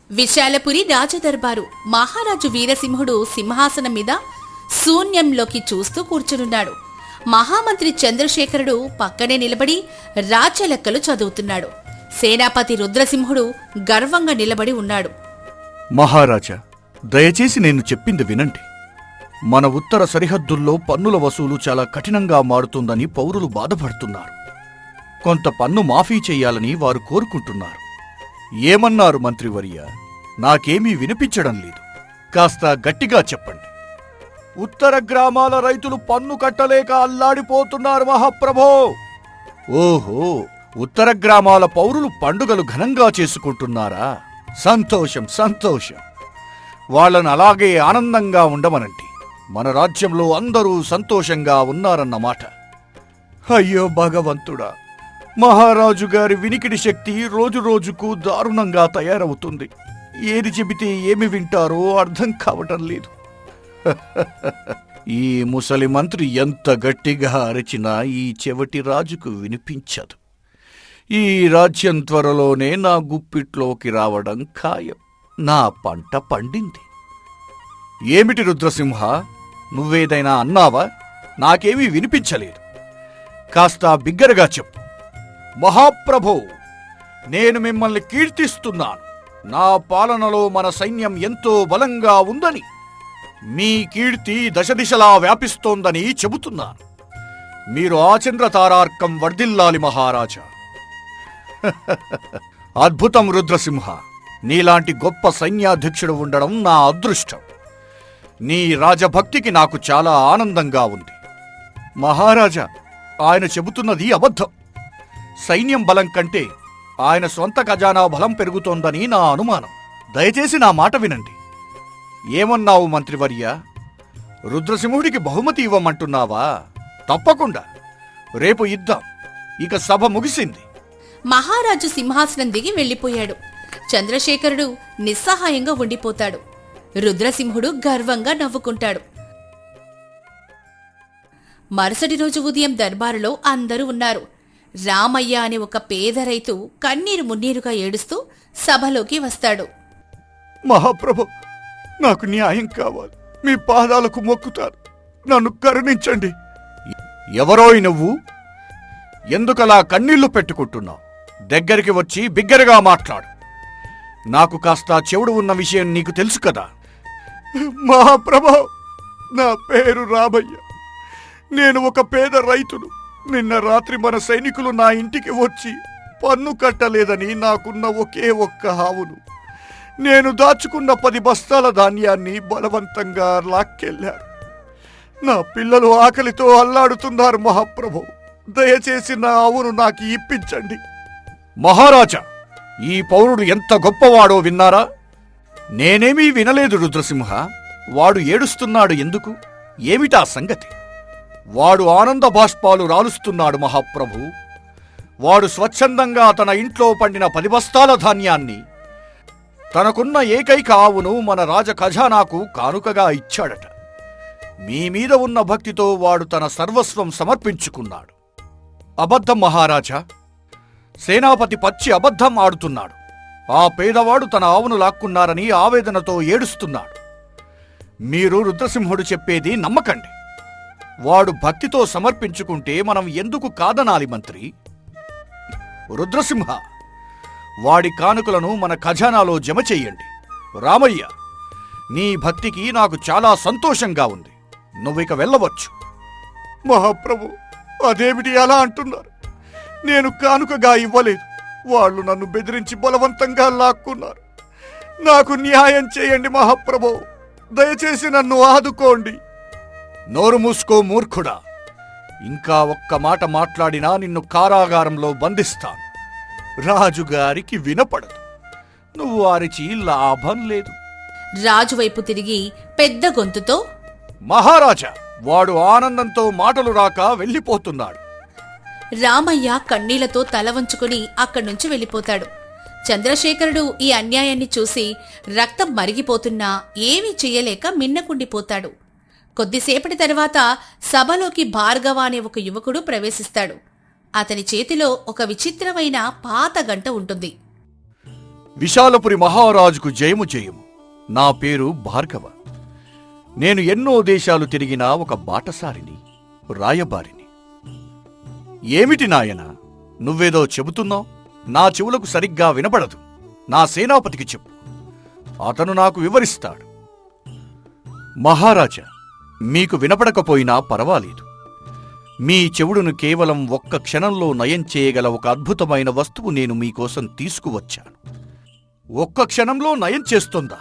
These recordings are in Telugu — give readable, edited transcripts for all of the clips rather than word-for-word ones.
విశాలపురి రాజదర్బారు. మహారాజు వీరసింహుడు సింహాసనం మీద శూన్యంలోకి చూస్తూ కూర్చునున్నాడు. మహామంత్రి చంద్రశేఖరుడు పక్కనే నిలబడి రాజ్యలెక్కలు చదువుతున్నాడు. సేనాపతి రుద్రసింహుడు గర్వంగా నిలబడి ఉన్నాడు. మహారాజా, దయచేసి నేను చెప్పింది వినండి. మన ఉత్తర సరిహద్దుల్లో పన్నుల వసూలు చాలా కఠినంగా మారుతుందని పౌరులు బాధపడుతున్నారు. కొంత పన్ను మాఫీ చెయ్యాలని వారు కోరుకుంటున్నారు. ఏమన్నారు మంత్రివర్య? నాకేమీ వినిపించడం లేదు. కాస్త గట్టిగా చెప్పండి. ఉత్తర గ్రామాల రైతులు పన్ను కట్టలేక అల్లాడిపోతున్నారు మహాప్రభో. ఓహో, ఉత్తర గ్రామాల పౌరులు పండుగలు ఘనంగా చేసుకుంటున్నారా? సంతోషం సంతోషం. వాళ్ళను అలాగే ఆనందంగా ఉండమనండి. మన రాజ్యంలో అందరూ సంతోషంగా ఉన్నారన్నమాట. అయ్యో భగవంతుడా, మహారాజు గారి వినికిడి శక్తి రోజురోజుకు దారుణంగా తయారవుతుంది. ఏది చెబితే ఏమి వింటారో అర్థం కావటం లేదు. ఈ ముసలి మంత్రి ఎంత గట్టిగా అరిచినా ఈ చెవటి రాజుకు వినిపించదు. ఈ రాజ్యం త్వరలోనే నా గుప్పిట్లోకి రావడం ఖాయం. నా పంట పండింది. ఏమిటి రుద్రసింహ, నువ్వేదైనా అన్నావా? నాకేమీ వినిపించలేదు. కాస్త బిగ్గరగా చెప్పు. మహాప్రభో, నేను మిమ్మల్ని కీర్తిస్తున్నాను. నా పాలనలో మన సైన్యం ఎంతో బలంగా ఉందని, మీ కీర్తి దశదిశలా వ్యాపిస్తోందని చెబుతున్నాను. మీరు ఆచంద్రతారార్కం వర్ధిల్లాలి మహారాజా. అద్భుతం రుద్రసింహ, నీలాంటి గొప్ప సైన్యాధ్యక్షుడు ఉండడం నా అదృష్టం. నీ రాజభక్తికి నాకు చాలా ఆనందంగా ఉంది. మహారాజా, ఆయన చెబుతున్నది అబద్ధం. సైన్యం బలం కంటే ఆయన స్వంత ఖజానా బలం పెరుగుతోందని నా అనుమానం. దయచేసి నా మాట వినండి. ఏమన్నావు మంత్రివర్య? రుద్రసింహుడికి బహుమతి ఇవ్వమంటున్నావా? తప్పకుండా, రేపు ఇద్దాం. ఇక సభ ముగిసింది. మహారాజు సింహాసనం దిగి వెళ్లిపోయాడు. చంద్రశేఖరుడు నిస్సహాయంగా ఉండిపోతాడు. రుద్రసింహుడు గర్వంగా నవ్వుకుంటాడు. మరుసటి రోజు ఉదయం దర్బారులో అందరూ ఉన్నారు. రామయ్య అనే ఒక పేద రైతు కన్నీరు మున్నీరుగా ఏడుస్తూ సభలోకి వస్తాడు. మహాప్రభు, నాకు న్యాయం కావాలి. మీ పాదాలకు మొక్కుతాను. నన్ను కరుణించండి. ఎవరోయ్ నువ్వు? ఎందుకలా కన్నీళ్లు పెట్టుకుంటున్నావు? దగ్గరికి వచ్చి బిగ్గరగా మాట్లాడు. నాకు కాస్త చెవుడు ఉన్న విషయం నీకు తెలుసు కదా. మహాప్రభు, నా పేరు రామయ్య. నేను ఒక పేద రైతును. నిన్న రాత్రి మన సైనికులు నా ఇంటికి వచ్చి పన్ను కట్టలేదని నాకున్న ఒకే ఒక్క ఆవును, నేను దాచుకున్న 10 బస్తాల ధాన్యాన్ని బలవంతంగా లాక్కెళ్లారు. నా పిల్లలు ఆకలితో అల్లాడుతున్నారు మహాప్రభు. దయచేసి నా ఆవును నాకు ఇప్పించండి. మహారాజా, ఈ పౌరుడు ఎంత గొప్పవాడో విన్నారా? నేనేమీ వినలేదు రుద్రసింహ. వాడు ఏడుస్తున్నాడు ఎందుకు? ఏమిటా సంగతి? వాడు ఆనంద బాష్పాలు రాలుస్తున్నాడు మహాప్రభు. వాడు స్వచ్ఛందంగా తన ఇంట్లో పండిన 10 బస్తాల ధాన్యాన్ని, తనకున్న ఏకైక ఆవును మన రాజ ఖజానాకు కానుకగా ఇచ్చాడట. మీ మీద ఉన్న భక్తితో వాడు తన సర్వస్వం సమర్పించుకున్నాడు. అబద్ధం మహారాజా. సేనాపతి పచ్చి అబద్ధం ఆడుతున్నాడు. ఆ పేదవాడు తన ఆవును లాక్కున్నారని ఆవేదనతో ఏడుస్తున్నాడు. మీరు రుద్రసింహుడు చెప్పేది నమ్మకండి. వాడు భక్తితో సమర్పించుకుంటే మనం ఎందుకు కాదనాలి మంత్రి? రుద్రసింహ, వాడి కానుకలను మన ఖజానాలో జమ చెయ్యండి. రామయ్య, నీ భక్తికి నాకు చాలా సంతోషంగా ఉంది. నువ్విక వెళ్ళవచ్చు. మహాప్రభు, అదేమిటి అలా అంటున్నారు? నేను కానుకగా ఇవ్వలేదు. వాళ్ళు నన్ను బెదిరించి బలవంతంగా లాక్కున్నారు. నాకు న్యాయం చేయండి మహాప్రభు. దయచేసి నన్ను ఆదుకోండి. నోరు మూసుకో మూర్ఖుడా. ఇంకా ఒక్క మాట మాట్లాడినా నిన్ను కారాగారంలో బంధిస్తాను. రాజుగారికి వినపడదు. నువ్వు అరిచి లాభం లేదు. రాజువైపు తిరిగి పెద్ద గొంతుతో, మహారాజా, వాడు ఆనందంతో మాటలు రాక వెళ్ళిపోతున్నాడు. రామయ్య కన్నీళ్లతో తల వంచుకుని అక్కడ్నుంచి వెళ్ళిపోతాడు. చంద్రశేఖరుడు ఈ అన్యాయాన్ని చూసి రక్తం మరిగిపోతున్నా ఏమీ చెయ్యలేక మిన్నకుండిపోతాడు. కొద్దిసేపటి తర్వాత సభలోకి భార్గవ అనే ఒక యువకుడు ప్రవేశిస్తాడు. అతని చేతిలో ఒక విచిత్రమైన పాత గంట ఉంటుంది. విశాలపురి మహారాజుకు జయము జయము. నా పేరు భార్గవ. నేను ఎన్నో దేశాలు తిరిగిన ఒక బాటసారిని, రాయబారిని. ఏమిటి నాయనా, నువ్వేదో చెబుతున్నావు? నా చెవులకు సరిగ్గా వినపడదు. నా సేనాపతికి చెప్పు, అతను నాకు వివరిస్తాడు. మహారాజా, మీకు వినపడకపోయినా పర్వాలేదు. మీ చెవుడును కేవలం ఒక్క క్షణంలో నయం చేయగల ఒక అద్భుతమైన వస్తువు నేను మీకోసం తీసుకువచ్చాను. ఒక్క క్షణంలో నయం చేస్తుందా?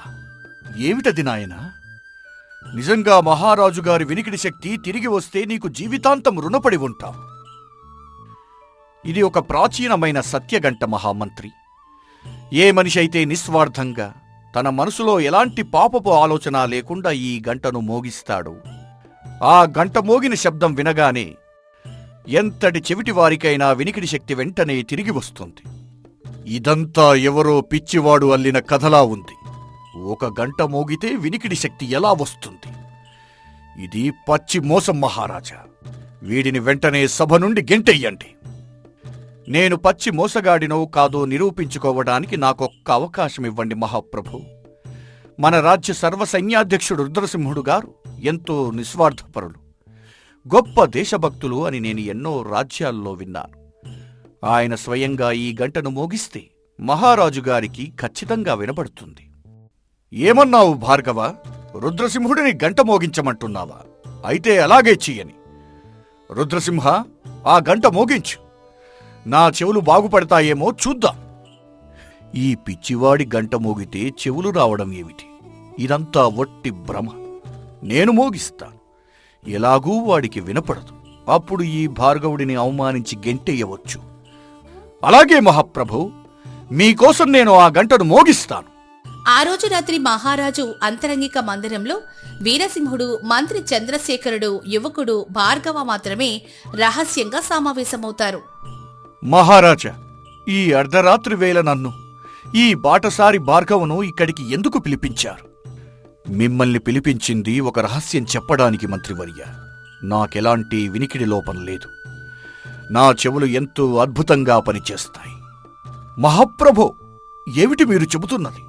ఏమిటది నాయనా? నిజంగా మహారాజు గారి వినికిడి శక్తి తిరిగి వస్తే నీకు జీవితాంతం రుణపడి ఉంటాం. ఇది ఒక ప్రాచీనమైన సత్యగంట మహామంత్రి. ఏ మనిషి అయితే నిస్వార్థంగా తన మనసులో ఎలాంటి పాపపు ఆలోచన లేకుండా ఈ గంటను మోగిస్తాడో, ఆ గంట మోగిన శబ్దం వినగానే ఎంతటి చెవిటివారికైనా వినికిడి శక్తి వెంటనే తిరిగి వస్తుంది. ఇదంతా ఎవరో పిచ్చివాడు అల్లిన కథలా ఉంది. ఒక గంట మోగితే వినికిడి శక్తి ఎలా వస్తుంది? ఇది పచ్చి మోసం మహారాజా. వీడిని వెంటనే సభ నుండి గెంటెయ్యండి. నేను పచ్చి మోసగాడినో కాదో నిరూపించుకోవడానికి నాకొక్క అవకాశం ఇవ్వండి మహాప్రభు. మన రాజ్య సర్వసైన్యాధ్యక్షుడు రుద్రసింహుడు గారు ఎంతో నిస్వార్థపరులు, గొప్ప దేశభక్తులు అని నేను ఎన్నో రాజ్యాల్లో విన్నాను. ఆయన స్వయంగా ఈ గంటను మోగిస్తే మహారాజు గారికి ఖచ్చితంగా వినపడుతుంది. ఏమన్నావు భార్గవ? రుద్రసింహుడిని గంట మోగించమంటున్నావా? అయితే అలాగే చెయ్యని. రుద్రసింహ, ఆ గంట మోగించు. నా చెవులు బాగుపడతాయేమో చూద్దాం. ఈ పిచ్చివాడి గంట మోగితే చెవులు రావడం ఏమిటి? ఇదంతా వట్టి భ్రమ. నేను మోగిస్తాను. ఎలాగూ వాడికి వినపడదు. అప్పుడు ఈ భార్గవుడిని అవమానించి గెంటెయ్యవచ్చు. అలాగే మహాప్రభు, మీకోసం నేను ఆ గంటను మోగిస్తాను. ఆ రోజు రాత్రి మహారాజు అంతరంగిక మందిరంలో వీరసింహుడు, మంత్రి చంద్రశేఖరుడు, యువకుడు భార్గవ మాత్రమే రహస్యంగా సమావేశమవుతారు. మహారాజా, ఈ అర్ధరాత్రి వేళ నన్ను, ఈ బాటసారి భార్గవను ఇక్కడికి ఎందుకు పిలిపించారు? మిమ్మల్ని పిలిపించింది ఒక రహస్యం చెప్పడానికి మంత్రివర్య. నాకెలాంటి వినికిడి లోపం లేదు. నా చెవులు ఎంతో అద్భుతంగా పనిచేస్తాయి. మహాప్రభో, ఏమిటి మీరు చెబుతున్నది?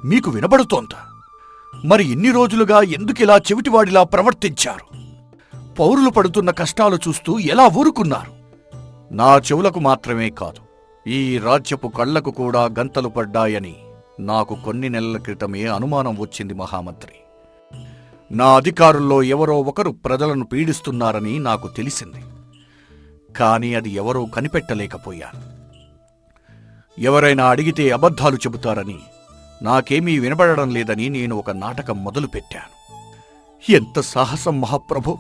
మీకు వినబడుతోందా? మరి ఇన్ని రోజులుగా ఎందుకిలా చెవిటివాడిలా ప్రవర్తించారు? పౌరులు పడుతున్న కష్టాలు చూస్తూ ఎలా ఊరుకున్నారు? నా చెవులకు మాత్రమే కాదు, ఈ రాజ్యపు కళ్లకు కూడా గంతలు పడ్డాయని నాకు కొన్ని నెలల క్రితమే అనుమానం వచ్చింది మహామంత్రి. నా అధికారుల్లో ఎవరో ఒకరు ప్రజలను పీడిస్తున్నారని నాకు తెలిసింది. కాని అది ఎవరో కనిపెట్టలేకపోయాను. ఎవరైనా అడిగితే అబద్ధాలు చెబుతారని, నాకేమీ వినబడడం లేదని నేను ఒక నాటకం మొదలుపెట్టాను. ఎంత సాహసం మహాప్రభు!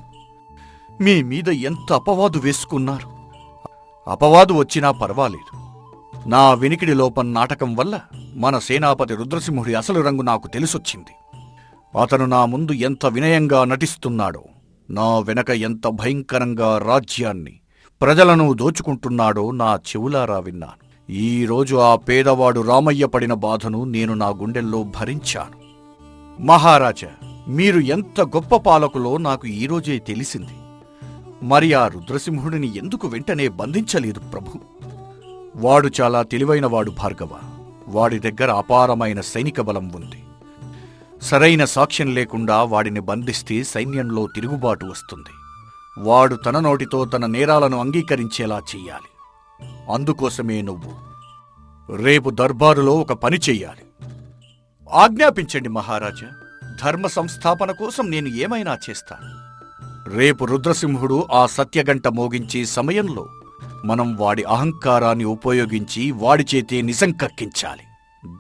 మీ మీద ఎంత అపవాదు వేసుకున్నారు. అపవాదు వచ్చినా పర్వాలేదు. నా వినికిడి లోపం నాటకం వల్ల మన సేనాపతి రుద్రసింహుడి అసలు రంగు నాకు తెలిసొచ్చింది. అతను నా ముందు ఎంత వినయంగా నటిస్తున్నాడో, నా వెనక ఎంత భయంకరంగా రాజ్యాన్ని, ప్రజలను దోచుకుంటున్నాడో నా చెవులారా విన్నాను. ఈరోజు ఆ పేదవాడు రామయ్య పడిన బాధను నేను నా గుండెల్లో భరించాను. మహారాజా, మీరు ఎంత గొప్ప పాలకులో నాకు ఈరోజే తెలిసింది. మరి ఆ రుద్రసింహుడిని ఎందుకు వెంటనే బంధించలేదు ప్రభు? వాడు చాలా తెలివైనవాడు భార్గవ. వాడి దగ్గర అపారమైన సైనిక బలం ఉంది. సరైన సాక్ష్యం లేకుండా వాడిని బంధిస్తే సైన్యంలో తిరుగుబాటు వస్తుంది. వాడు తన నోటితో తన నేరాలను అంగీకరించేలా చెయ్యాలి. అందుకోసమే నువ్వు రేపు దర్బారులో ఒక పని చెయ్యాలి. ఆజ్ఞాపించండి మహారాజా. ధర్మ సంస్థాపన కోసం నేను ఏమైనా చేస్తాను. రేపు రుద్రసింహుడు ఆ సత్యగంట మోగించే సమయంలో మనం వాడి అహంకారాన్ని ఉపయోగించి వాడి చేతే నిజం కక్కించాలి.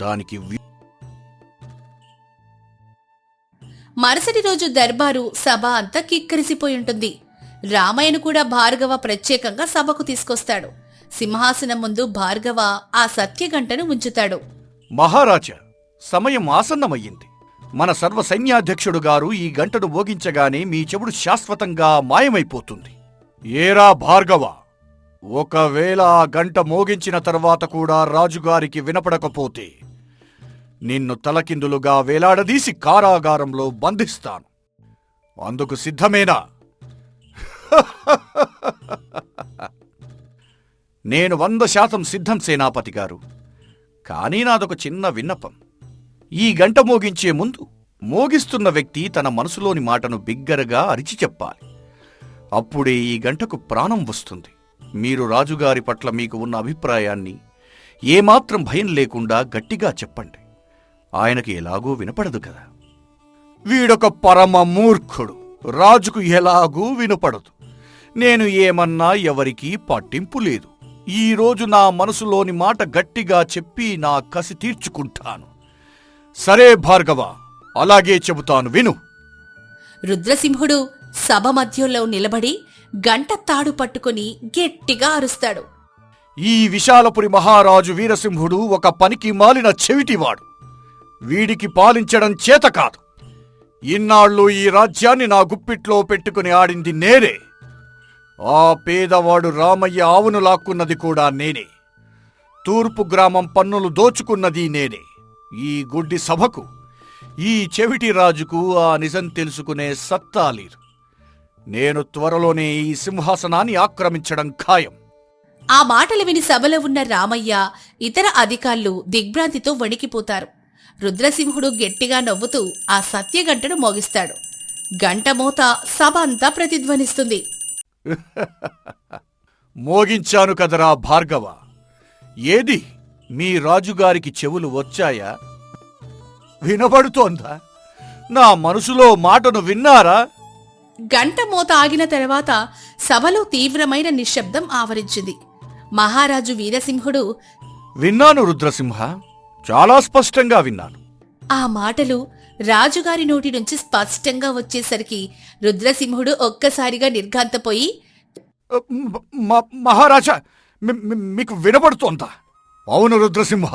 దానికి మరుసటి రోజు దర్బారు సభ అంతా కిక్కిరిసిపోయుంటుంది. రామయ్యను కూడా భార్గవ ప్రత్యేకంగా సభకు తీసుకొస్తాడు. సింహాసనం ముందు భార్గవ ఆ సత్యగంటను ఉంచుతాడు. మహారాజా, సమయం ఆసన్నమయ్యింది. మన సర్వసైన్యాధ్యక్షుడు గారు ఈ గంటను మోగించగానే మీ చెవుడు శాశ్వతంగా మాయమైపోతుంది. ఏరా భార్గవ, ఒకవేళ ఆ గంట మోగించిన తర్వాత కూడా రాజుగారికి వినపడకపోతే నిన్ను తలకిందులుగా వేలాడదీసి కారాగారంలో బంధిస్తాను. అందుకు సిద్ధమేనా? నేను 100% సిద్ధం సేనాపతి గారు. కానీ నాదొక చిన్న విన్నపం. ఈ గంట మోగించే ముందు మోగిస్తున్న వ్యక్తి తన మనసులోని మాటను బిగ్గరగా అరిచి చెప్పాలి. అప్పుడే ఈ గంటకు ప్రాణం వస్తుంది. మీరు రాజుగారి పట్ల మీకు ఉన్న అభిప్రాయాన్ని ఏమాత్రం భయం లేకుండా గట్టిగా చెప్పండి. ఆయనకి ఎలాగూ వినపడదు కదా. వీడొక పరమ మూర్ఖుడు. రాజుకు ఎలాగూ వినపడదు. నేను ఏమన్నా ఎవరికీ పట్టింపు లేదు. ఈరోజు నా మనసులోని మాట గట్టిగా చెప్పి నా కసి తీర్చుకుంటాను. సరే భార్గవ, అలాగే చెబుతాను, విను. రుద్రసింహుడు సభ మధ్యలో నిలబడి గంట తాడు పట్టుకుని గట్టిగా అరుస్తాడు. ఈ విశాలపురి మహారాజు వీరసింహుడు ఒక పనికి మాలిన చెవిటివాడు. వీడికి పాలించడం చేత కాదు. ఇన్నాళ్ళు ఈ రాజ్యాన్ని నా గుప్పిట్లో పెట్టుకుని ఆడింది నేనే. ఆ పేదవాడు రామయ్య ఆవును లాక్కున్నది కూడా నేనే. తూర్పు గ్రామం పన్నులు దోచుకున్నది నేనే. ఈ గుడ్డి సభకు, ఈ చెవిటి రాజుకు ఆ నిజం తెలుసుకునే సత్తా లేదు. నేను త్వరలోనే ఈ సింహాసనాన్ని ఆక్రమించడం ఖాయం. ఆ మాటలు విని సభలో ఉన్న రామయ్య, ఇతర అధికారులు దిగ్భ్రాంతితో వణికిపోతారు. రుద్రసింహుడు గట్టిగా నవ్వుతూ ఆ సత్యగంటను మోగిస్తాడు. గంట మోత సభ అంతా ప్రతిధ్వనిస్తుంది. మోగించాను కదరా భార్గవ. ఏది, మీ రాజుగారికి చెవులు వచ్చాయా? వినబడుతోందా? నా మనసులో మాటను విన్నారా? గంట మోత ఆగిన తర్వాత సభలో తీవ్రమైన నిశ్శబ్దం ఆవరించింది. మహారాజు వీరసింహుడు, విన్నాను రుద్రసింహ, చాలా స్పష్టంగా విన్నాను. ఆ మాటలు రాజుగారి నోటి నుంచి స్పష్టంగా వచ్చేసరికి రుద్రసింహుడు ఒక్కసారిగా నిర్ఘాంతపోయి, మహారాజా, మీకు వినబడుతోందా? అవును రుద్రసింహ,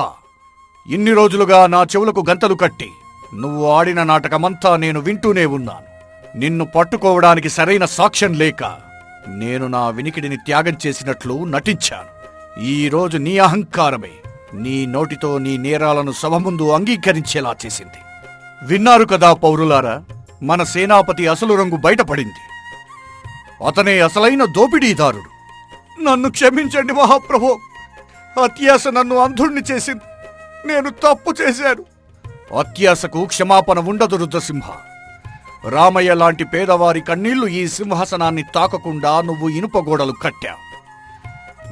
ఇన్ని రోజులుగా నా చెవులకు గంతలు కట్టి నువ్వు ఆడిన నాటకమంతా నేను వింటూనే ఉన్నాను. నిన్ను పట్టుకోవడానికి సరైన సాక్ష్యం లేక నేను నా వినికిడిని త్యాగం చేసినట్లు నటించాను. ఈరోజు నీ అహంకారమే నీ నోటితో నీ నేరాలను సభ ముందు అంగీకరించేలా చేసింది. విన్నారు కదా పౌరులారా, మన సేనాపతి అసలు రంగు బయటపడింది. అతనే అసలైన దోపిడీదారుడు. నన్ను క్షమించండి మహాప్రభో. అత్యాశ నన్ను అంధుణ్ణి చేసింది. నేను తప్పు చేశాను. అత్యాశకు క్షమాపణ ఉండదు రుద్రసింహ. రామయ్య లాంటి పేదవారి కన్నీళ్లు ఈ సింహాసనాన్ని తాకకుండా నువ్వు ఇనుపగోడలు కట్టావు.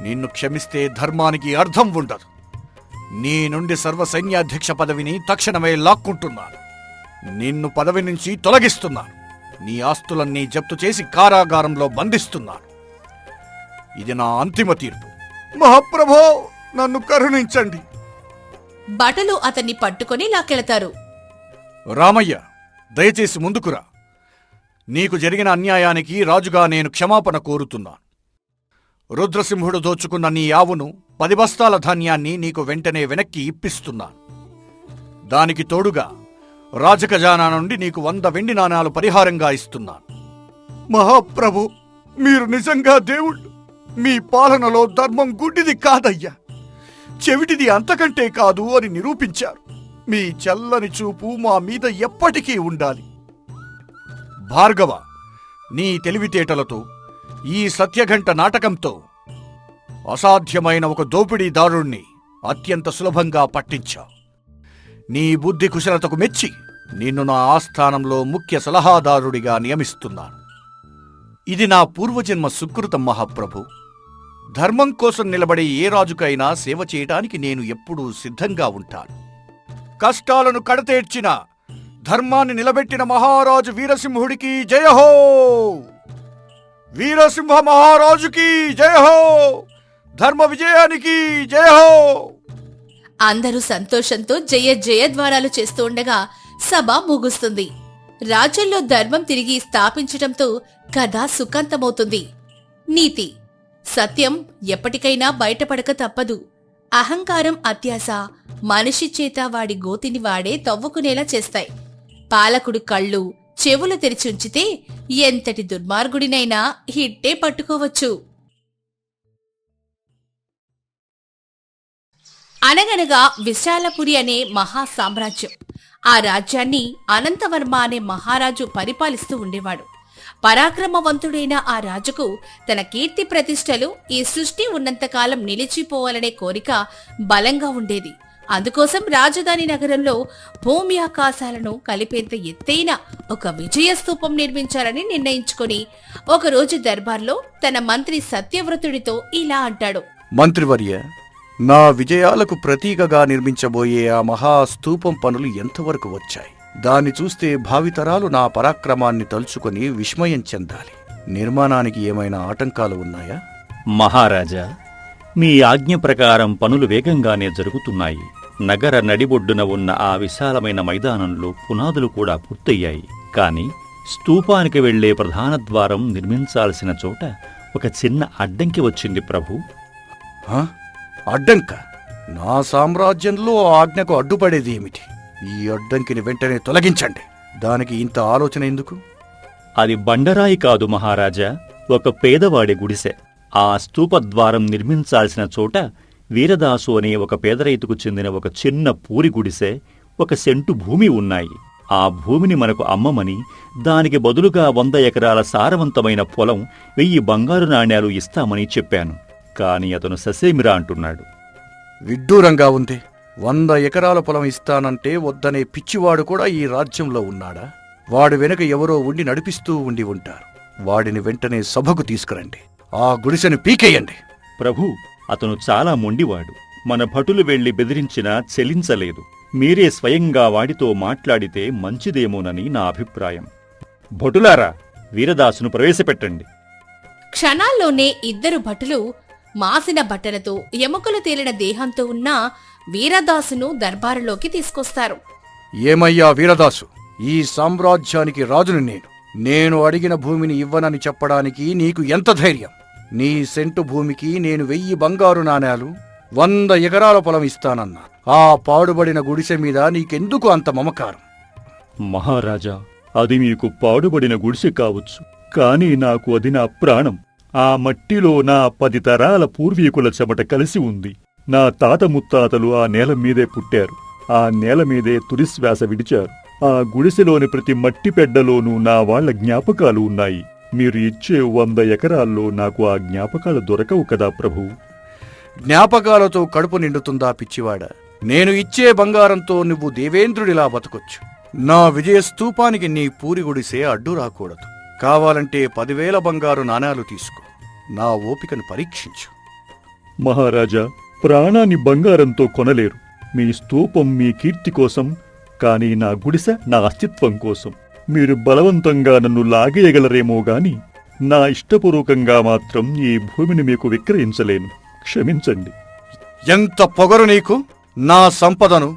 నిన్ను క్షమిస్తే ధర్మానికి అర్థం ఉండదు. నీ నుండి సర్వసైన్యాధ్యక్ష పదవిని తక్షణమే లాక్కుంటున్నాను. నిన్ను పదవి నుంచి తొలగిస్తున్నాను. నీ ఆస్తులన్నీ జప్తు చేసి కారాగారంలో బంధిస్తున్నాను. ఇది నా అంతిమ తీర్పు. మహాప్రభో, నన్ను కరుణించండి. బటలు అతన్ని పట్టుకొని లాక్కెళతారు. రామయ్య, దయచేసి ముందుకురా. నీకు జరిగిన అన్యాయానికి రాజుగా నేను క్షమాపణ కోరుతున్నాను. రుద్రసింహుడు దోచుకున్న నీ ఆవును, 10 బస్తాల ధాన్యాన్ని నీకు వెంటనే వెనక్కి ఇప్పిస్తున్నాను. దానికి తోడుగా రాజఖజానా నుండి నీకు 100 వెండి నాణాలు పరిహారంగా ఇస్తున్నాను. మహాప్రభు, మీరు నిజంగా దేవుళ్ళు. మీ పాలనలో ధర్మం గుడ్డిది కాదయ్యా, చెవిటిది అంతకంటే కాదు అని నిరూపించారు. మీ చల్లని చూపు మా మీద ఎప్పటికీ ఉండాలి. భార్గవ, నీ తెలివితేటలతో, ఈ సత్యఘంట నాటకంతో అసాధ్యమైన ఒక దోపిడీదారుణ్ణి అత్యంత సులభంగా పట్టించావు. నీ బుద్ధి కుశలతకు మెచ్చి నిన్ను నా ఆస్థానంలో ముఖ్య సలహాదారుడిగా నియమిస్తున్నాను. ఇది నా పూర్వజన్మ సుకృతం మహాప్రభు. ధర్మం కోసం నిలబడే ఏ రాజుకైనా సేవ చేయటానికి నేను ఎప్పుడూ సిద్ధంగా ఉంటాను. కష్టాలను కడతేర్చిన, ధర్మాన్ని నిలబెట్టిన మహారాజు వీరసింహుడికి జయహో! వీరసింహ మహారాజుకి జయహో! ధర్మ విజయానికి జయహో! అందరూ సంతోషంతో జయ జయద్వారాలు చేస్తూ ఉండగా సభ ముగుస్తుంది. రాజ్యంలో ధర్మం తిరిగి స్థాపించటంతో కథ సుఖాంతమవుతుంది. నీతి: సత్యం ఎప్పటికైనా బయటపడక తప్పదు. అహంకారం, అత్యాశ మనిషి చేత వాడి గోతిని వాడే తవ్వుకునేలా చేస్తాయి. పాలకుడు కళ్ళు, చెవులు తెరిచి ఉంచితే ఎంతటి దుర్మార్గుడినైనా హిట్టే పట్టుకోవచ్చు. అనగనగా విశాలపురి అనే మహా సామ్రాజ్యం. ఆ రాజ్యాన్ని అనంతవర్మ అనే మహారాజు పరిపాలిస్తూ ఉండేవాడు. పరాక్రమవంతుడైన ఆ రాజుకు తన కీర్తి ప్రతిష్టలు ఈ సృష్టి ఉన్నంతకాలం నిలిచిపోవాలనే కోరిక బలంగా ఉండేది. అందుకోసం రాజధాని నగరంలో భూమి ఆకాశాలను కలిపేంత ఎత్తైన ఒక విజయ స్తూపం నిర్మించాలని నిర్ణయించుకొని ఒకరోజు దర్బార్లో తన మంత్రి సత్యవ్రతుడితో ఇలా అంటాడు. మంత్రివర్య, నా విజయాలకు ప్రతీకగా నిర్మించబోయే ఆ మహాస్తూపం పనులు ఎంతవరకు వచ్చాయి? దాన్ని చూస్తే భావితరాలు నా పరాక్రమాన్ని తలుచుకొని విస్మయం చెందాలి. నిర్మాణానికి ఏమైనా ఆటంకాలు ఉన్నాయా? మహారాజా, మీ ఆజ్ఞ ప్రకారం పనులు వేగంగానే జరుగుతున్నాయి. నగర నడిబొడ్డున ఉన్న ఆ విశాలమైన మైదానంలో పునాదులు కూడా పూర్తయ్యాయి. కాని స్తూపానికి వెళ్లే ప్రధాన ద్వారం నిర్మించాల్సిన చోట ఒక చిన్న అడ్డంకి వచ్చింది ప్రభు. హ? అడ్డంక? నా సామ్రాజ్యంలో ఆ ఆజ్ఞకు అడ్డుపడేది ఏమిటి? ఈ అడ్డంకిని వెంటనే తొలగించండి. దానికి ఇంత ఆలోచన ఎందుకు? అది బండరాయి కాదు మహారాజా, ఒక పేదవాడి గుడిసె. ఆ స్తూపద్వారం నిర్మించాల్సిన చోట వీరదాసు అనే ఒక పేదరైతుకు చెందిన ఒక చిన్న పూరి గుడిసె, 1 సెంటు భూమి ఉన్నాయి. ఆ భూమిని మనకు అమ్మమని, దానికి బదులుగా 100 ఎకరాల సారవంతమైన పొలం, 1000 బంగారు నాణ్యాలు ఇస్తామని చెప్పాను. కాని అతను ససేమిరా అంటున్నాడు. విడ్డూరంగా ఉంది. 100 ఎకరాల పొలం ఇస్తానంటే వద్దనే పిచ్చివాడు కూడా ఈ రాజ్యంలో ఉన్నాడా? వాడు వెనుక ఎవరో ఉండి నడిపిస్తూ ఉండి ఉంటారు. వాడిని వెంటనే సభకు తీసుకురండి. ఆ గుడిసెను పీకేయండి. ప్రభు, అతను చాలా మొండివాడు. మన భటులు వెళ్లి బెదిరించినా చెలించలేదు. మీరే స్వయంగా వాడితో మాట్లాడితే మంచిదేమోనని నా అభిప్రాయం. భటులారా, వీరదాసును ప్రవేశపెట్టండి. క్షణాల్లోనే 2 భటులు మాసిన బట్టలతో, ఎముకలు తేలిన దేహంతో ఉన్న వీరదాసును దర్బారులోకి తీసుకొస్తారు. ఏమయ్యా వీరదాసు, ఈ సామ్రాజ్యానికి రాజును నేను అడిగిన భూమిని ఇవ్వనని చెప్పడానికి నీకు ఎంత ధైర్యం? నీ సెంటు భూమికి నేను 1000 బంగారు నాణేలు, 100 ఎకరాల పొలం ఇస్తానన్నా. ఆ పాడుబడిన గుడిసె మీద నీకెందుకు అంత మమకారం? మహారాజా, అది మీకు పాడుబడిన గుడిసె కావచ్చు, కాని నాకు అది నా ప్రాణం. ఆ మట్టిలో నా 10 తరాల పూర్వీకుల చెమట కలిసి ఉంది. నా తాత ముత్తాతలు ఆ నేల మీదే పుట్టారు, ఆ నేల మీదే తుదిశ్వాస విడిచారు. ఆ గుడిసెలోని ప్రతి మట్టి పెడ్డలోనూ నా వాళ్ల జ్ఞాపకాలు ఉన్నాయి. మీరు ఇచ్చే 100 ఎకరాల్లో నాకు ఆ జ్ఞాపకాలు దొరకవు కదా ప్రభు. జ్ఞాపకాలతో కడుపు నిండుతుందా పిచ్చివాడ? నేను ఇచ్చే బంగారంతో నువ్వు దేవేంద్రుడిలా బతకొచ్చు. నా విజయస్తూపానికి నీ పూరి గుడిసే అడ్డు రాకూడదు. కావాలంటే 10,000 బంగారు నాణేలు తీసుకో. నా ఓపికను పరీక్షించు. మహారాజా, ప్రాణాన్ని బంగారంతో కొనలేరు. మీ స్తూపం మీ కీర్తి కోసం, కాని నా గుడిసె నా అస్తిత్వం కోసం. మీరు బలవంతంగా నన్ను లాగేయగలరేమో గాని నా ఇష్టపూర్వకంగా మాత్రం ఈ భూమిని మీకు విక్రయించలేను. క్షమించండి. ఎంత పొగరు నీకు! నా సంపదను,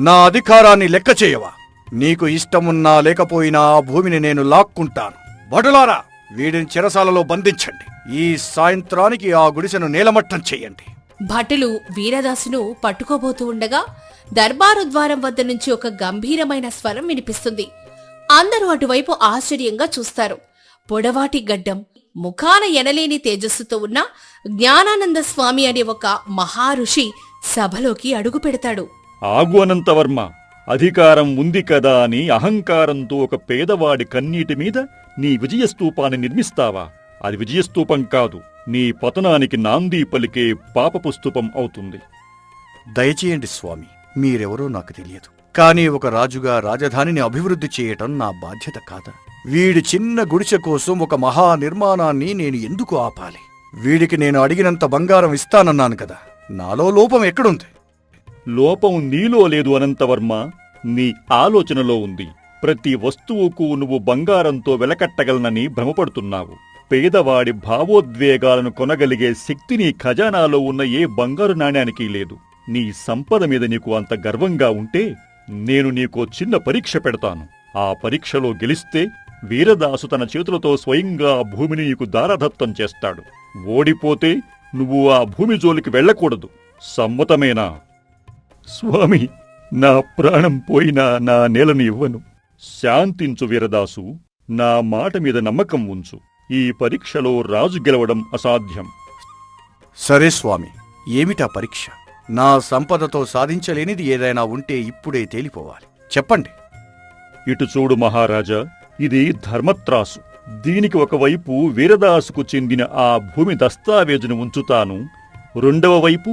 నా అధికారాన్ని లెక్క చేయవా? నీకు ఇష్టమున్నా లేకపోయినా ఆ భూమిని నేను లాక్కుంటాను. భటులారా, వీడిని చెరసాలలో బంధించండి. ఈ సాయంత్రానికి ఆ గుడిసెను నేలమట్టం చెయ్యండి. భటులు వీరదాసును పట్టుకోబోతూ ఉండగా దర్బారు ద్వారం వద్ద నుంచి ఒక గంభీరమైన స్వరం వినిపిస్తుంది. అందరూ అటువైపు ఆశ్చర్యంగా చూస్తారు. పొడవాటి గడ్డం, ముఖాన ఎనలేని తేజస్సుతో ఉన్న జ్ఞానానంద స్వామి అనే ఒక మహారుషి సభలోకి అడుగు పెడతాడు. ఆగు అనంతవర్మ, అధికారం ఉంది కదా అని అహంకారంతో ఒక పేదవాడి కన్నీటి మీద నీ విజయస్తూపాన్ని నిర్మిస్తావా? అది విజయస్తూపం కాదు, నీ పతనానికి నాంది పలికే పాపపు స్తూపం అవుతుంది. దయచేయండి స్వామి, మీరెవరో నాకు తెలియదు. కానీ ఒక రాజుగా రాజధానిని అభివృద్ధి చేయటం నా బాధ్యత కాదా? వీడి చిన్న గుడిసె కోసం ఒక మహా నిర్మాణాన్ని నేను ఎందుకు ఆపాలి? వీడికి నేను అడిగినంత బంగారం ఇస్తానన్నాను కదా. నాలో లోపం ఎక్కడుంది? లోపం నీలో లేదు అనంతవర్మ, నీ ఆలోచనలో ఉంది. ప్రతి వస్తువుకు నువ్వు బంగారంతో వెలకట్టగలనని భ్రమపడుతున్నావు. పేదవాడి భావోద్వేగాలను కొనగలిగే శక్తి నీ ఖజానాలో ఉన్న ఏ బంగారు నాణ్యానికి లేదు. నీ సంపద మీద నీకు అంత గర్వంగా ఉంటే నేను నీకో చిన్న పరీక్ష పెడతాను. ఆ పరీక్షలో గెలిస్తే వీరదాసు తన చేతులతో స్వయంగా ఆ భూమిని నీకు దారదత్తం చేస్తాడు. ఓడిపోతే నువ్వు ఆ భూమి జోలికి వెళ్ళకూడదు. సమ్మతమేనా? స్వామి, నా ప్రాణం పోయినా నా నేలను ఇవ్వను. శాంతించు వీరదాసు, నా మాట మీద నమ్మకం ఉంచు. ఈ పరీక్షలో రాజు గెలవడం అసాధ్యం. సరే స్వామి, ఏమిటా పరీక్ష? నా సంపదతో సాధించలేనిది ఏదైనా ఉంటే ఇప్పుడే తేలిపోవాలి. చెప్పండి. ఇటు చూడు మహారాజా, ఇది ధర్మత్రాసు. దీనికి ఒకవైపు వీరదాసుకు చెందిన ఆ భూమి దస్తావేజును ఉంచుతాను, రెండవ వైపు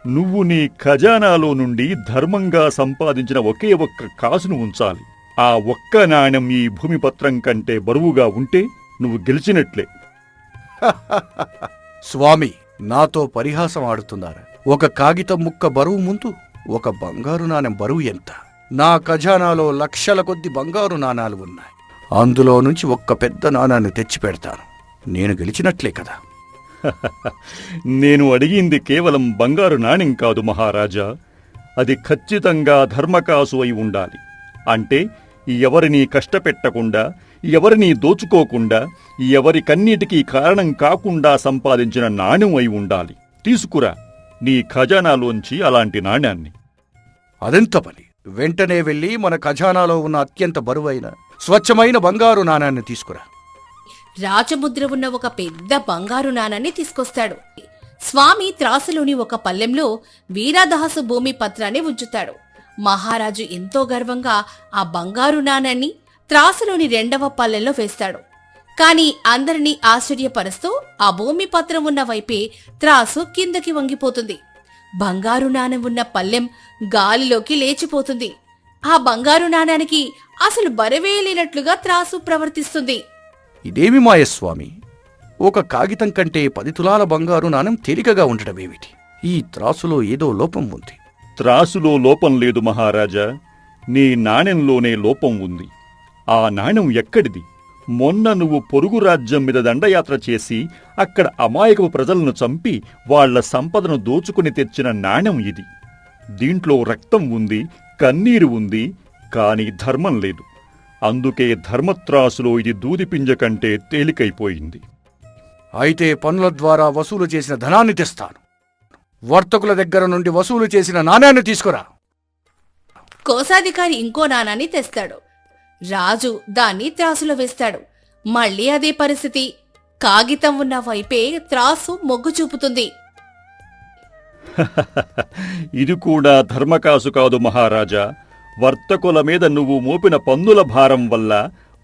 నువ్వు నీ ఖజానాలో నుండి ధర్మంగా సంపాదించిన ఒకే ఒక్క కాసును ఉంచాలి. ఆ ఒక్క నాణెం ఈ భూమిపత్రం కంటే బరువుగా ఉంటే నువ్వు గెలిచినట్లే. స్వామి, నాతో పరిహాసం ఆడుతున్నారా? ఒక కాగితం ముక్క బరువు ముందు ఒక బంగారు నాణెం బరువు ఎంత? నా ఖజానాలో లక్షల కొద్ది బంగారు నాణాలు ఉన్నాయి. అందులో నుంచి ఒక్క పెద్ద నాణాన్ని తెచ్చి పెడతాను. నేను గెలిచినట్లే కదా. నేను అడిగింది కేవలం బంగారు నాణెం కాదు మహారాజా. అది ఖచ్చితంగా ధర్మకాసు అయి ఉండాలి. అంటే ఎవరినీ కష్టపెట్టకుండా, ఎవరినీ దోచుకోకుండా, ఎవరి కన్నీటికి కారణం కాకుండా సంపాదించిన నాణెం అయి ఉండాలి. తీసుకురా నీ ఖజానాలోంచి అలాంటి నాణ్యాన్ని. అదెంత పని? వెంటనే వెళ్ళి మన ఖజానాలో ఉన్న అత్యంత బరువైన స్వచ్ఛమైన బంగారు నాణాన్ని తీసుకురా. రాజముద్ర ఉన్న ఒక పెద్ద బంగారు నాణాన్ని తీసుకొస్తాడు. స్వామి త్రాసులోని ఒక పల్లెంలో వీరాదాసు భూమి పత్రాన్ని ఉంచుతాడు. మహారాజు ఎంతో గర్వంగా ఆ బంగారు నాణాన్ని త్రాసులోని రెండవ పల్లెంలో వేస్తాడు. కాని అందరినీ ఆశ్చర్యపరుస్తూ ఆ భూమి పత్రం ఉన్న వైపే త్రాసు కిందకి వంగిపోతుంది. బంగారు నాణెం ఉన్న పల్లెం గాలిలోకి లేచిపోతుంది. ఆ బంగారు నాణానికి అసలు బరువేలేనట్లుగా త్రాసు ప్రవర్తిస్తుంది. ఇదేమి మాయస్వామి? ఒక కాగితం కంటే 10 తులాల బంగారు నాణెం తేలికగా ఉండడమేమిటి? ఈ త్రాసులో ఏదో లోపం ఉంది. త్రాసులో లోపం లేదు మహారాజా. నీ నాణెంలోనే లోపం ఉంది. ఆ నాణెం ఎక్కడిది? మొన్న నువ్వు పొరుగు రాజ్యం మీద దండయాత్ర చేసి అక్కడ అమాయకపు ప్రజలను చంపి వాళ్ల సంపదను దోచుకుని తెచ్చిన నాణెం ఇది. దీంట్లో రక్తం ఉంది, కన్నీరు ఉంది, కాని ధర్మం లేదు. అందుకే ధర్మత్రాసులో ఇది దూదిపింజ కంటే తేలికైపోయింది. అయితే పన్నుల ద్వారా వసూలు చేసిన ధనాన్ని తెస్తాను. వర్తకుల దగ్గర నుండి వసూలు చేసిన నాణ్యాన్ని తీసుకురా. కోశాధికారి ఇంకో నాణాన్ని తెస్తాడు. రాజు దాన్ని త్రాసులో వేస్తాడు. మళ్ళీ అదే పరిస్థితి. కాగితం ఉన్న వైపే త్రాసు మొగ్గు చూపుతుంది. ఇది కూడా ధర్మకాసు కాదు మహారాజా. వర్తకుల మీద నువ్వు మోపిన పన్నుల భారం వల్ల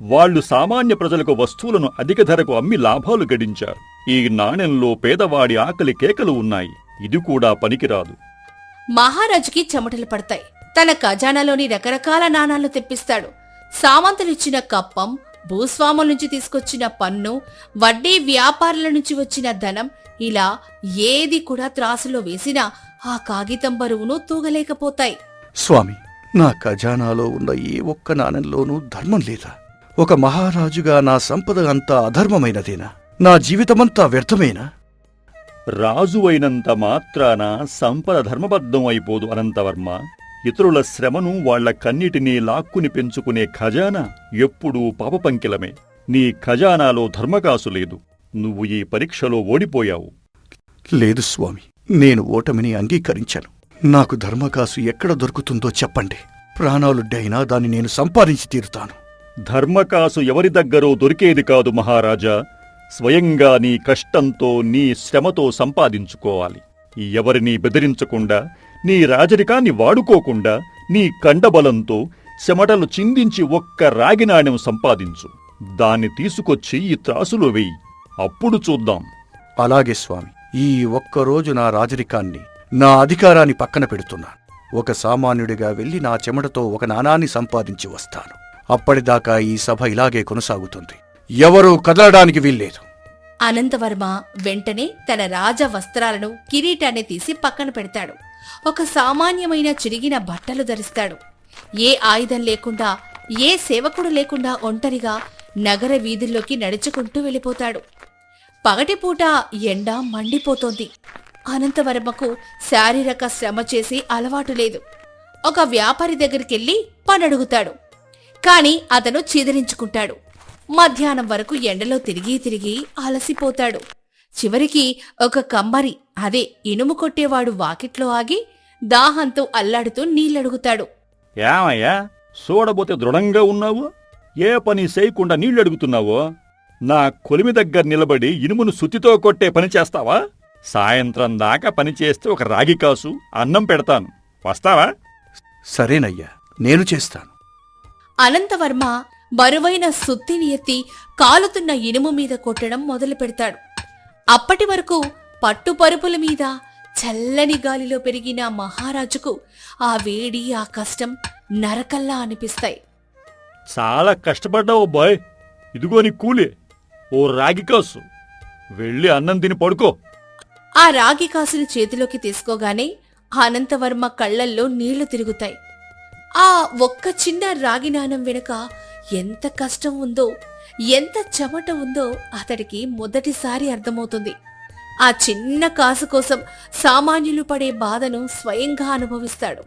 వాళ్లు సామాన్య ప్రజలకు వస్తువులను అధిక ధరకు అమ్మి లాభాలు గడించారు. ఈ నాణెంలో పేదవాడి ఆకలి కేకలు ఉన్నాయి. ఇది కూడా పనికిరాదు. మహారాజుకి చెమటలు పడతాయి. తన ఖజానాలోని రకరకాల నాణాలు తెప్పిస్తాడు. సామంతులిచ్చిన కప్పం, భూస్వాముల నుంచి తీసుకొచ్చిన పన్ను, వడ్డీ వ్యాపారుల నుంచి వచ్చిన ధనం, ఇలా ఏది కూడా త్రాసులో వేసినా ఆ కాగితం బరువును తూగలేకపోతాయి. స్వామి, నా ఖజానాలో ఉన్న ఏ ఒక్క నాణెంలోనూ ధర్మం లేదా? ఒక మహారాజుగా నా సంపద అంతా అధర్మమైనదేనా? నా జీవితమంతా వ్యర్థమేనా? రాజు అయినంత మాత్రాన సంపద ధర్మబద్ధం అయిపోదు అనంతవర్మ. ఇతరుల శ్రమను వాళ్ల కన్నిటినీ లాక్కుని పెంచుకునే ఖజానా ఎప్పుడూ పాపపంకిలమే. నీ ఖజానాలో ధర్మకాసు లేదు. నువ్వు ఈ పరీక్షలో ఓడిపోయావు. లేదు స్వామి, నేను ఓటమిని అంగీకరించాను. నాకు ధర్మకాసు ఎక్కడ దొరుకుతుందో చెప్పండి. ప్రాణాలుడ్డైనా దాన్ని నేను సంపాదించి తీరుతాను. ధర్మకాసు ఎవరి దగ్గరో దొరికేది కాదు మహారాజా. స్వయంగా నీ కష్టంతో, నీ శ్రమతో సంపాదించుకోవాలి. ఎవరినీ బెదిరించకుండా, నీ రాజరికాన్ని వాడుకోకుండా, నీ కండబలంతో చెమటలు చిందించి ఒక్క రాగి నాణెం సంపాదించు. దాన్ని తీసుకొచ్చి ఈ త్రాసులో వెయ్యి. అప్పుడు చూద్దాం. అలాగే స్వామి, ఈ ఒక్కరోజు నా రాజరికాన్ని, నా అధికారాన్ని పక్కన పెడుతున్నాను. ఒక సామాన్యుడిగా వెళ్లి నా చెమటతో ఒక నాణాన్ని సంపాదించి వస్తాను. అప్పటిదాకా ఈ సభ ఇలాగే కొనసాగుతుంది. ఎవరూ కదలడానికి వీల్లేదు. అనంతవర్మ వెంటనే తన రాజ వస్త్రాలను, కిరీటాన్ని తీసి పక్కన పెడతాడు. ఒక సామాన్యమైన చిరిగిన బట్టలు ధరిస్తాడు. ఏ ఆయుధం లేకుండా, ఏ సేవకుడు లేకుండా ఒంటరిగా నగర వీధుల్లోకి నడుచుకుంటూ వెళ్ళిపోతాడు. పగటిపూట ఎండ మండిపోతోంది. అనంతవర్మకు శారీరక శ్రమ చేసి అలవాటు లేదు. ఒక వ్యాపారి దగ్గరికెళ్లి పనడుగుతాడు. కాని అతను చీదరించుకుంటాడు. మధ్యాహ్నం వరకు ఎండలో తిరిగి తిరిగి అలసిపోతాడు. చివరికి ఒక కమ్మరి, అదే ఇనుము కొట్టేవాడు వాకిట్లో ఆగి దాహంతో అల్లాడుతూ నీళ్లడుగుతాడు. ఏమయ్యా, చూడబోతే దృఢంగా ఉన్నావు. ఏ పని చేయకుండా నీళ్లడుగుతున్నావో? నా కొలిమి దగ్గర నిలబడి ఇనుమును సుత్తితో కొట్టే పని చేస్తావా? సాయంత్రం దాకా పనిచేస్తే ఒక రాగి కాసు, అన్నం పెడతాను. వస్తావా? సరేనయ్యా, నేను చేస్తాను. అనంతవర్మ బరువైన సుత్తిని ఎత్తి కాలుతున్న ఇనుము మీద కొట్టడం మొదలు పెడతాడు. అప్పటి వరకు పట్టుపరుపుల మీద, చల్లని గాలిలో పెరిగిన మహారాజుకు ఆ వేడి ఆ కష్టం నరకల్లా అనిపిస్తాయి. చాలా కష్టపడ్డావు బాయ్. ఇదిగో నీ కూలే, ఓ రాగి కాసు. వెళ్ళి అన్నం తిని పడుకో. ఆ రాగి కాసుని చేతిలోకి తీసుకోగానే అనంతవర్మ కళ్లల్లో నీళ్లు తిరుగుతాయి. ఆ ఒక్క చిన్న రాగి నాణం వెనుక ఎంత కష్టం ఉందో, ఎంత చెమట ఉందో అతడికి మొదటిసారి అర్థమవుతుంది. ఆ చిన్న కాసు కోసం సామాన్యులు పడే బాధను స్వయంగా అనుభవిస్తాడు.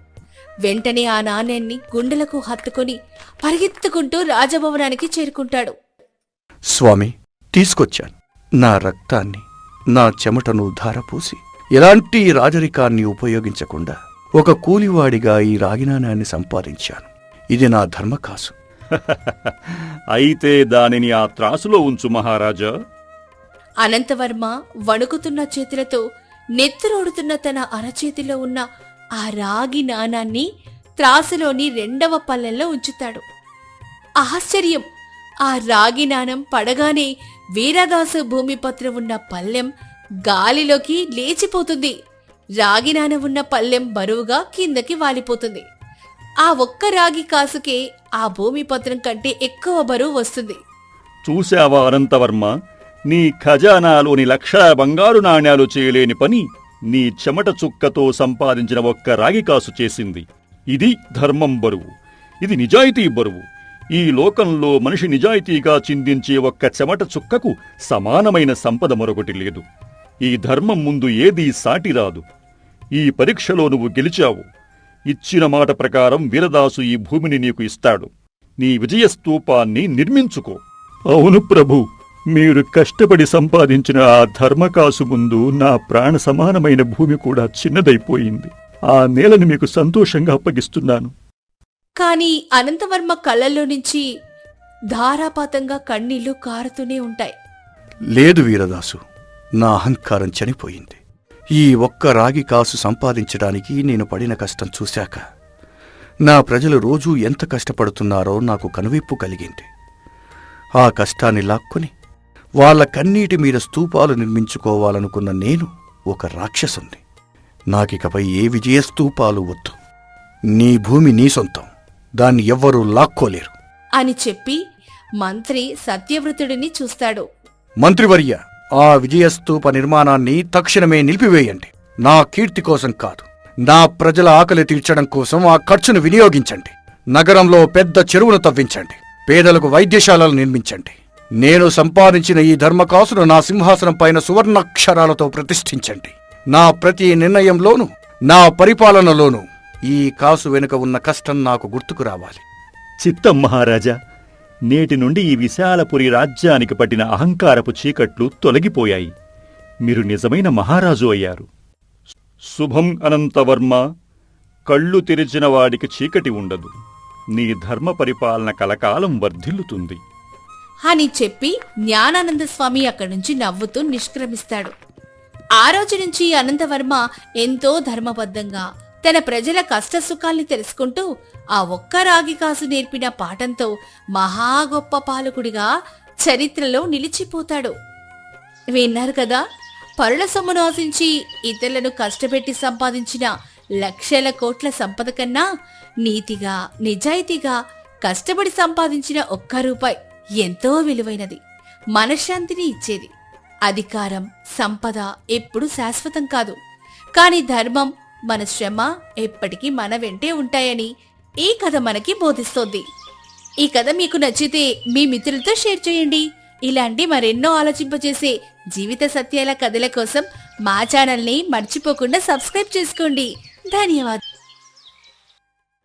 వెంటనే ఆ నాణ్యాన్ని గుండెలకు హత్తుకొని పరిగెత్తుకుంటూ రాజభవనానికి చేరుకుంటాడు. స్వామి, తీసుకొచ్చాను. నా రక్తాన్ని, నా చెమటను ధారపోసి ఎలాంటి రాజరికాన్ని ఉపయోగించకుండా ఒక కూలివాడిగా ఈ రాగినాణాన్ని సంపాదించాను. ఇది నా ధర్మకాసు. అయితే దానిని ఆ త్రాసులో ఉంచు మహారాజా. అనంతవర్మ వణుకుతున్న చేతులతో నెత్తురోడుతున్న తన అరచేతిలో ఉన్న ఆ రాగి నాణాన్ని త్రాసులోని 2వ పల్లెంలో ఉంచుతాడు. ఆశ్చర్యం! ఆ రాగి నాణం పడగానే వీరదాసు భూమిపత్ర ఉన్న పల్లెం గాలిలోకి లేచిపోతుంది. రాగి నాణం ఉన్న పల్లెం బరువుగా కిందకి వాలిపోతుంది. ఆ ఒక్క రాగి కాసుకే ఆ భూమిపత్రం కంటే ఎక్కువ బరువు వస్తుంది. చూశావా అనంతవర్మ, నీ ఖజానాలోని లక్షల బంగారు నాణ్యాలు చేయలేని పని నీ చెమట చుక్కతో సంపాదించిన ఒక్క రాగి కాసు చేసింది. ఇది ధర్మం బరువు, ఇది నిజాయితీ బరువు. ఈ లోకంలో మనిషి నిజాయితీగా చిందించే ఒక్క చెమట చుక్కకు సమానమైన సంపద మరొకటి లేదు. ఈ ధర్మం ముందు ఏదీ సాటిరాదు. ఈ పరీక్షలో నువ్వు గెలిచావు. ఇచ్చిన మాట ప్రకారం వీరదాసు ఈ భూమిని నీకు ఇస్తాడు. నీ విజయస్తూపాన్ని నిర్మించుకో. అవును ప్రభు, మీరు కష్టపడి సంపాదించిన ఆ ధర్మకాసు ముందు నా ప్రాణ సమానమైన భూమి కూడా చిన్నదైపోయింది. ఆ నేలను మీకు సంతోషంగా అప్పగిస్తున్నాను. కాని అనంతవర్మ కళ్ళల్లో నుంచి ధారాపాతంగా కన్నీళ్లు కారుతూనే ఉంటాయి. లేదు వీరదాసు, నా అహంకారం చనిపోయింది. ఈ ఒక్క రాగి కాసు సంపాదించడానికి నేను పడిన కష్టం చూశాక నా ప్రజలు రోజూ ఎంత కష్టపడుతున్నారో నాకు కనువిప్పు కలిగింది. ఆ కష్టాన్ని లాక్కొని వాళ్ల కన్నీటి మీద స్తూపాలు నిర్మించుకోవాలనుకున్న నేను ఒక రాక్షసుని. నాకికపై ఏ విజయస్తూపాలు వద్దు. నీ భూమి నీ సొంతం, దాన్ని ఎవ్వరూ లాక్కోలేరు అని చెప్పి మంత్రి సత్యవ్రతుడిని చూస్తాడు. మంత్రివర్య, ఆ విజయస్తూప నిర్మాణాన్ని తక్షణమే నిలిపివేయండి. నా కీర్తి కోసం కాదు, నా ప్రజల ఆకలి తీర్చడం కోసం ఆ ఖర్చును వినియోగించండి. నగరంలో పెద్ద చెరువును తవ్వించండి. పేదలకు వైద్యశాలలు నిర్మించండి. నేను సంపాదించిన ఈ ధర్మకాసును నా సింహాసనం పైన సువర్ణాక్షరాలతో ప్రతిష్ఠించండి. నా ప్రతి నిర్ణయంలోనూ, నా పరిపాలనలోనూ ఈ కాసు వెనుక ఉన్న కష్టం నాకు గుర్తుకు రావాలి. చిత్తం మహారాజా. నేటి నుండి ఈ విశాలపురి రాజ్యానికి పట్టిన అహంకారపు చీకట్లు తొలగిపోయాయి. మీరు నిజమైన మహారాజు అయ్యారు. శుభం అనంతవర్మ. కళ్ళు తెరిచిన వాడికి చీకటి ఉండదు. నీ ధర్మ పరిపాలన కలకాలం వర్ధిల్లుతుంది అని చెప్పి జ్ఞానానంద స్వామి అక్కడి నుంచి నవ్వుతూ నిష్క్రమిస్తాడు. ఆ రోజు నుంచి అనంతవర్మ ఎంతో ధర్మబద్ధంగా తన ప్రజల కష్టసుఖాల్ని తెలుసుకుంటూ ఆ ఒక్క రాగి కాసు నేర్పిన పాఠంతో మహా గొప్ప పాలకుడిగా చరిత్రలో నిలిచిపోతాడు. విన్నారు కదా, పరుల సొమ్మును ఆశించి ఇతరులను కష్టపెట్టి సంపాదించిన లక్షల కోట్ల సంపద కన్నా నీతిగా, నిజాయితీగా కష్టపడి సంపాదించిన ఒక్క రూపాయి ఎంతో విలువైనది, మనశ్శాంతిని ఇచ్చేది. అధికారం, సంపద ఎప్పుడూ శాశ్వతం కాదు, కాని ధర్మం, మన శ్రమ ఎప్పటికీ మన వెంటే ఉంటాయని ఈ కథ మనకి బోధిస్తోంది. ఈ కథ మీకు నచ్చితే మీ మిత్రులతో షేర్ చేయండి. ఇలాంటి మరెన్నో ఆలోచింపజేసే జీవిత సత్యాల కథల కోసం మా ఛానల్ని మర్చిపోకుండా సబ్స్క్రైబ్ చేసుకోండి. ధన్యవాదాలు.